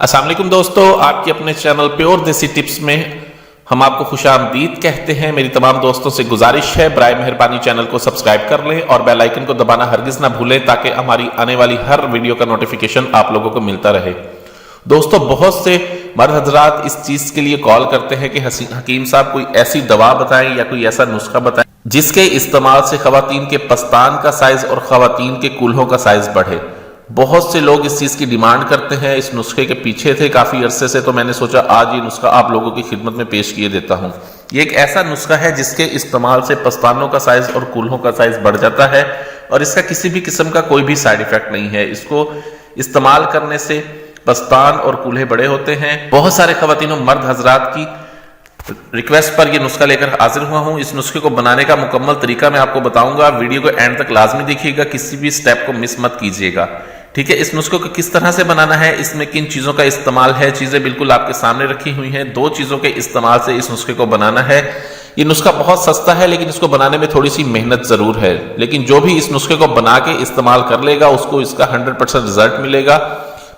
अस्सलाम वालेकुम दोस्तों, आपके अपने चैनल प्योर देसी टिप्स में हम आपको खुशामदीद कहते हैं। मेरी तमाम दोस्तों से गुजारिश है, बराए मेहरबानी चैनल को सब्सक्राइब कर लें और बेल आइकन को दबाना हरगिज ना भूलें ताकि हमारी आने वाली हर वीडियो का नोटिफिकेशन आप लोगों को मिलता रहे। दोस्तों, बहुत से मर्द हजरात इस चीज के लिए कॉल करते हैं कि हकीम साहब कोई ऐसी दवा बताएं या कोई ऐसा नुस्खा बताएं जिसके इस्तेमाल से खवातीन के पस्तान का साइज और खवातीन के कूल्हों का साइज बढ़े। बहुत से लोग इस चीज की डिमांड करते हैं। इस नुस्खे के पीछे थे काफी अरसे से, तो मैंने सोचा आज ये नुस्खा आप लोगों की खिदमत में पेश किए देता हूं। ये एक ऐसा नुस्खा है जिसके इस्तेमाल से पस्तानों का साइज और कूल्हों का साइज बढ़ जाता है और इसका किसी भी किस्म का कोई भी साइड इफेक्ट नहीं है। इसको इस्तेमाल करने से पस्तान और कूल्हे बड़े होते हैं। बहुत सारे खवातीनों मर्द हजरात की रिक्वेस्ट पर यह नुस्खा लेकर हाजिर हुआ हूं। इस नुस्खे को बनाने का मुकम्मल तरीका मैं आपको बताऊंगा। वीडियो को एंड तक लाजमी देखिएगा, किसी भी स्टेप को मिस मत कीजिएगा, ठीक है। इस नुस्खे को किस तरह से बनाना है, इसमें किन चीजों का इस्तेमाल है, चीजें बिल्कुल आपके सामने रखी हुई हैं। 2 चीजों के इस्तेमाल से इस नुस्खे को बनाना है। ये नुस्खा बहुत सस्ता है लेकिन इसको बनाने में थोड़ी सी मेहनत जरूर है, लेकिन जो भी इस नुस्खे को बना के इस्तेमाल कर लेगा उसको इसका 100% रिजल्ट मिलेगा।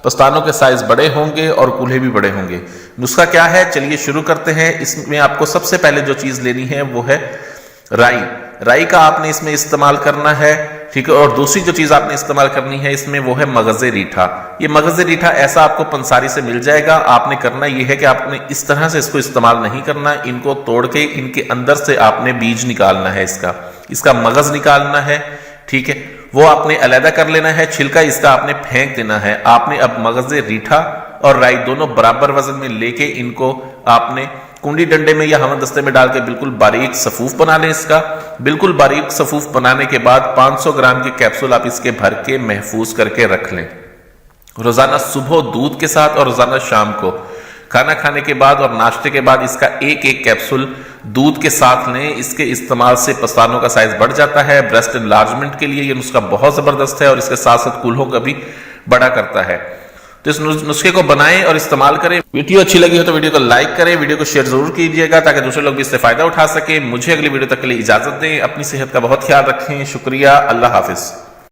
पस्तानों के साइज बड़े होंगे और कूल्हे भी बड़े होंगे। नुस्खा क्या है, चलिए शुरू करते हैं। इसमें आपको सबसे पहले जो चीज लेनी है वो है राई। राई का आपने इसमें इस्तेमाल करना है, ठीक है। और दूसरी जो चीज आपने इस्तेमाल करनी है इसमें वो है मगज़े रीठा। ये मगज़े रीठा ऐसा आपको पंसारी से मिल जाएगा। आपने करना ये है कि आपने इस तरह से इसको इस्तेमाल नहीं करना, इनको तोड़ के इनके अंदर से आपने बीज निकालना है, इसका मगज निकालना है, ठीक है। वो आपने अलहदा कर लेना है, छिलका इसका आपने फेंक देना है। आपने अब मगज़े रीठा और राई दोनों बराबर वजन में लेके इनको आपने कुंडी डंडे में या हवा दस्ते में डाल के बिल्कुल बारीक सफूफ बना लें। इसका बिल्कुल बारीक सफूफ बनाने के बाद 500 ग्राम के कैप्सूल आप इसके भर के महफूज करके रख लें। रोजाना सुबह दूध के साथ और रोजाना शाम को खाना खाने के बाद और नाश्ते के बाद इसका एक कैप्सूल दूध के साथ लें। इसके इस्तेमाल से पस्तानों का साइज बढ़ जाता है। ब्रेस्ट एनलार्जमेंट के लिए ये नुस्खा बहुत जबरदस्त है और इसके साथ साथ कूल्हों का भी बड़ा करता है। तो इस नुस्खे को बनाएं और इस्तेमाल करें। वीडियो अच्छी लगी हो तो वीडियो को लाइक करें, वीडियो को शेयर जरूर कीजिएगा ताकि दूसरे लोग भी इससे फायदा उठा सकें। मुझे अगली वीडियो तक के लिए इजाजत दें। अपनी सेहत का बहुत ख्याल रखें। शुक्रिया। अल्लाह हाफिज।